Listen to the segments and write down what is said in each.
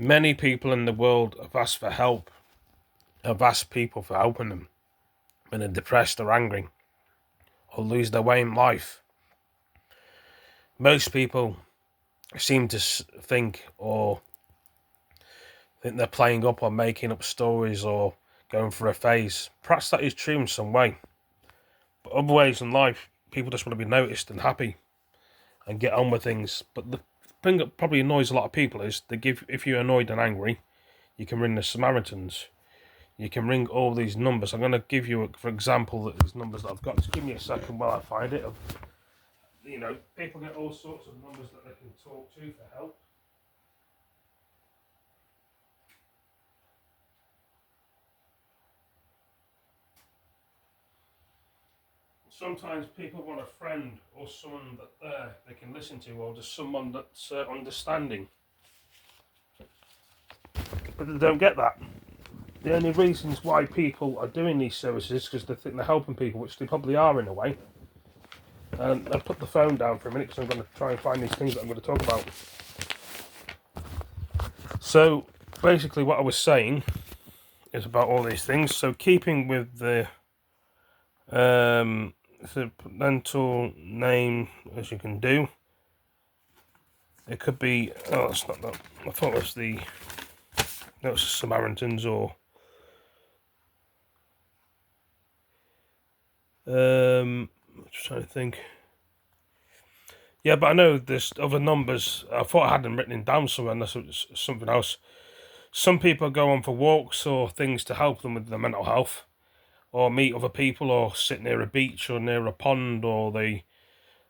Many people in the world have asked for help, have asked people for helping them when they're depressed or angry or lose their way in life. Most people seem to think they're playing up or making up stories or going through a phase. Perhaps that is true in some way. But other ways in life, people just want to be noticed and happy and get on with things. But the thing that probably annoys a lot of people is if you're annoyed and angry, you can ring the Samaritans. You can ring all these numbers. I'm going to give you, for example, these numbers that I've got. Just give me a second while I find it. People get all sorts of numbers that they can talk to for help. Sometimes people want a friend or someone that they can listen to, or just someone that's understanding. But they don't get that. The only reasons why people are doing these services is because they think they're helping people, which they probably are in a way. And I'll put the phone down for a minute because I'm going to try and find these things that I'm going to talk about. So basically what I was saying is about all these things. So keeping with the mental name, as you can do, it could be, oh, it's not that. I thought it was the Samaritans or I'm just trying to think. Yeah, but I know there's other numbers. I thought I had them written down somewhere, unless it was something else. Some people go on for walks or things to help them with their mental health, or meet other people, or sit near a beach or near a pond, or they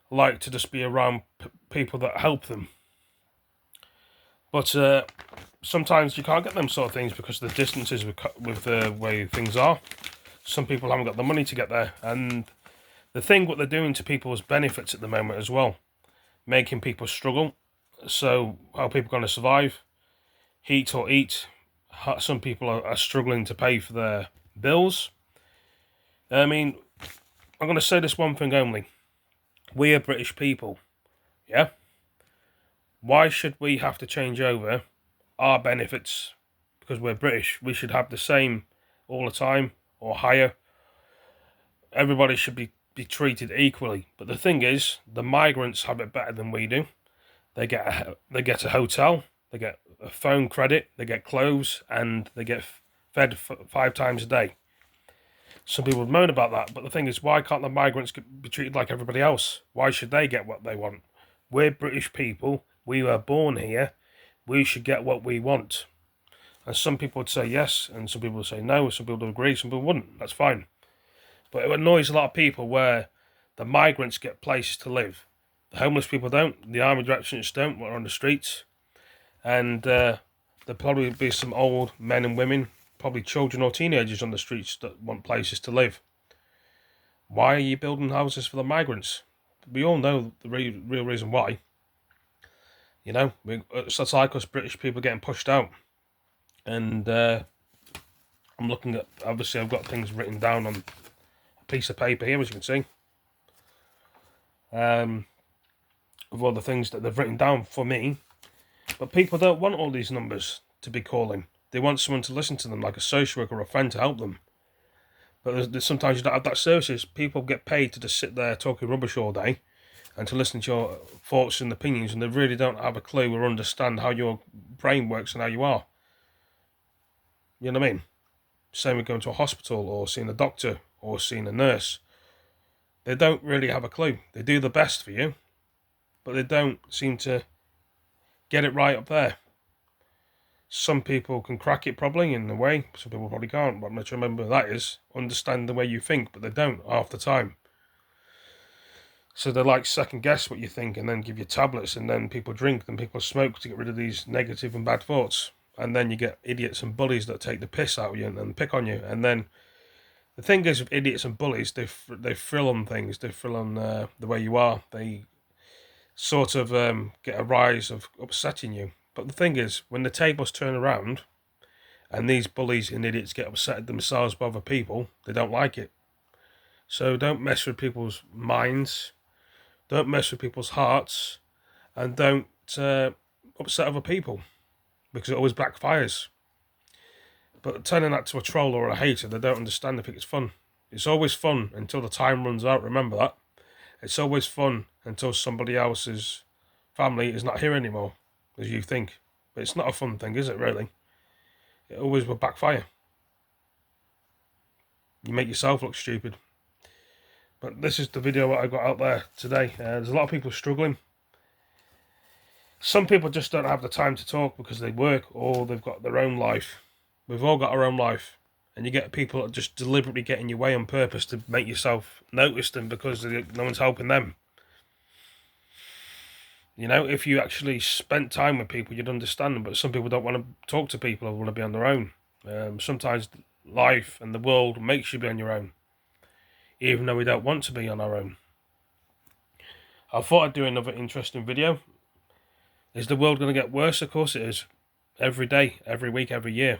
like to just be around people that help them. But sometimes you can't get them sort of things because of the distances with the way things are. Some people haven't got the money to get there, and the thing what they're doing to people's benefits at the moment as well, making people struggle. So how are people going to survive? Heat or eat. Some people are struggling to pay for their bills. I mean, I'm going to say this one thing only. We are British people, yeah? Why should we have to change over our benefits because we're British? We should have the same all the time or higher. Everybody should be treated equally. But the thing is, the migrants have it better than we do. They get a hotel, they get a phone credit, they get clothes, and they get fed 5 times a day. Some people would moan about that, but the thing is, why can't the migrants be treated like everybody else? Why should they get what they want? We're British people. We were born here. We should get what we want. And some people would say yes, and some people would say no, some people would agree, some people wouldn't. That's fine. But it annoys a lot of people where the migrants get places to live. The homeless people don't. The army directions don't. We're on the streets. And there'll probably be some old men and women, probably children or teenagers on the streets that want places to live. Why are you building houses for the migrants? We all know the real reason why. You know, it's like us British people getting pushed out. And I'm looking at, obviously I've got things written down on a piece of paper here, as you can see. Of all the things that they've written down for me. But people don't want all these numbers to be calling. They want someone to listen to them, like a social worker or a friend to help them. But there's sometimes you don't have that services. People get paid to just sit there talking rubbish all day and to listen to your thoughts and opinions, and they really don't have a clue or understand how your brain works and how you are. You know what I mean? Same with going to a hospital or seeing a doctor or seeing a nurse. They don't really have a clue. They do the best for you, but they don't seem to get it right up there. Some people can crack it probably in a way, some people probably can't, but I'm not sure remember that is, understand the way you think, but they don't half the time. So they like second guess what you think and then give you tablets, and then people drink and people smoke to get rid of these negative and bad thoughts. And then you get idiots and bullies that take the piss out of you and pick on you. And then the thing is with idiots and bullies, they thrill on things, they thrill on the way you are. They sort of get a rise of upsetting you. But the thing is, when the tables turn around and these bullies and idiots get upset at themselves by other people, they don't like it. So don't mess with people's minds, don't mess with people's hearts, and don't upset other people. because it always backfires. But turning that to a troll or a hater, they don't understand. They think it's fun. It's always fun until the time runs out. Remember that. It's always fun until somebody else's family is not here anymore, as you think. But it's not a fun thing, is it, really? It always will backfire. You make yourself look stupid. But this is the video that I got out there today. There's a lot of people struggling. Some people just don't have the time to talk because they work or they've got their own life. We've all got our own life. And you get people that just deliberately get in your way on purpose to make yourself notice them because no one's helping them. You know, if you actually spent time with people, you'd understand them. But some people don't want to talk to people or want to be on their own. Sometimes life and the world makes you be on your own, even though we don't want to be on our own. I thought I'd do another interesting video. Is the world going to get worse? Of course it is. Every day, every week, every year.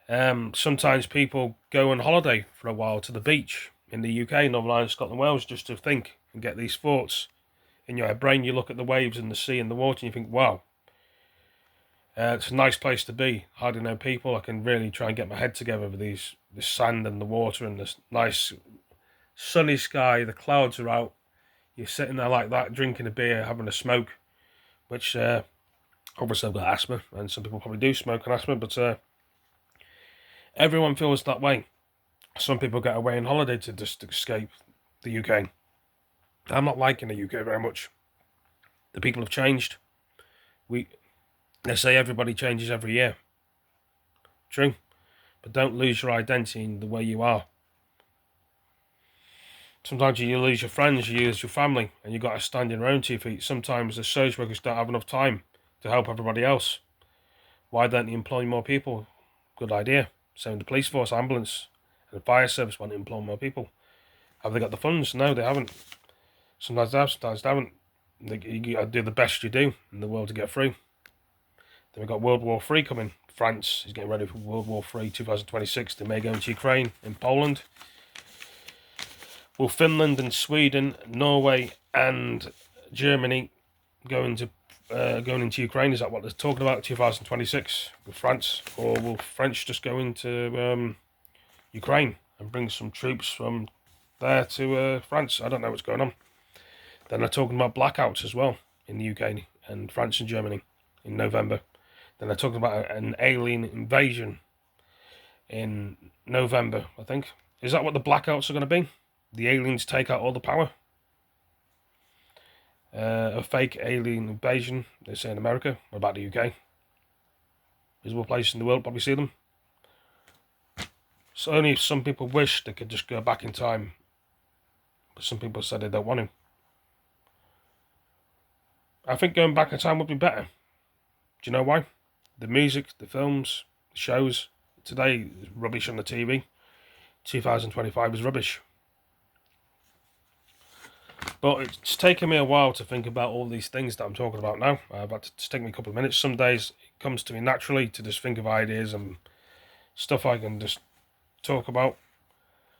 Sometimes people go on holiday for a while to the beach in the UK, Northern Ireland, Scotland, Wales, just to think and get these thoughts in your brain. You look at the waves and the sea and the water and you think, wow, it's a nice place to be. Hardly no people. I can really try and get my head together with this sand and the water and this nice sunny sky. The clouds are out. You're sitting there like that, drinking a beer, having a smoke, which obviously I've got asthma, and some people probably do smoke and asthma, but everyone feels that way. Some people get away on holiday to just escape the UK. I'm not liking the UK very much. The people have changed. They say everybody changes every year. True. But don't lose your identity in the way you are. Sometimes you lose your friends, you lose your family, and you've got to stand on your own 2 feet. Sometimes the social workers don't have enough time to help everybody else. Why don't you employ more people? Good idea. Same with the police force, ambulance, and the fire service want to employ more people. Have they got the funds? No, they haven't. Sometimes they have, sometimes they haven't. You got to do the best you do in the world to get through. Then we've got World War III coming. France is getting ready for World War III 2026. They may go into Ukraine, in Poland. Will Finland and Sweden, Norway and Germany go into Ukraine? Is that what they're talking about? 2026 with France, or will French just go into Ukraine and bring some troops from there to France? I don't know what's going on. Then they're talking about blackouts as well in the UK and France and Germany in November. Then they're talking about an alien invasion in November, I think. Is that what the blackouts are going to be? The aliens take out all the power? A fake alien invasion, they say in America. What about the UK? Visible place in the world, probably see them. So only if some people wish they could just go back in time. But some people said they don't want to. I think going back in time would be better. Do you know why? The music, the films, the shows. Today is rubbish on the TV. 2025 is rubbish. But it's taken me a while to think about all these things that I'm talking about now. I've had to take me a couple of minutes. Some days it comes to me naturally to just think of ideas and stuff I can just talk about.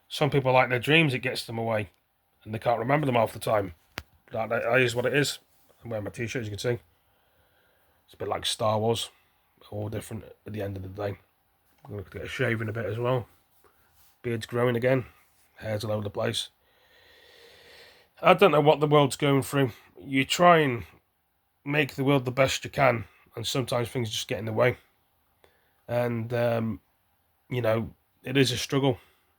Some people like their dreams, it gets them away. And they can't remember them half the time. That is what it is. I'm wearing my t-shirt, as you can see. It's a bit like Star Wars. All different at the end of the day. I'm going to get a shave in a bit as well. Beard's growing again. Hair's all over the place. I don't know what the world's going through. You try and make the world the best you can, and sometimes things just get in the way. And, you know, it is a struggle.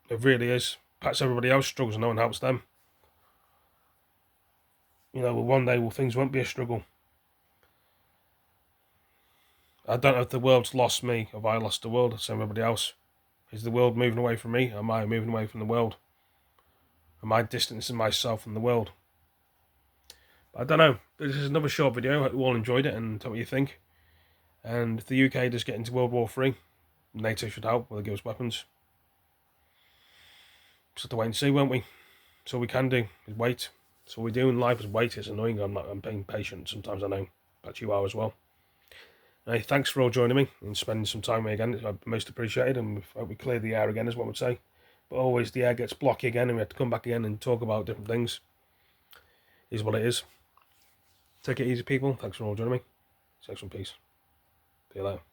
It really is. Perhaps everybody else struggles and no one helps them. You know, one day things won't be a struggle. I don't know if the world's lost me, or have I lost the world, so everybody else. Is the world moving away from me? Am I moving away from the world? Am I distancing myself from the world? I don't know. This is another short video. I hope you all enjoyed it and tell me what you think. And if the UK does get into World War III, NATO should help. Will they give us weapons? Just have to wait and see, won't we? That's all we can do is wait. That's all we do in life is wait. It's annoying. I'm being patient. Sometimes I know. But you are as well. Hey, thanks for all joining me and spending some time with me again. It's most appreciated, and I hope we clear the air again, is what I would say. But always the air gets blocky again, and we have to come back again and talk about different things. Is what it is. Take it easy, people. Thanks for all joining me. Stay some peace. See you later.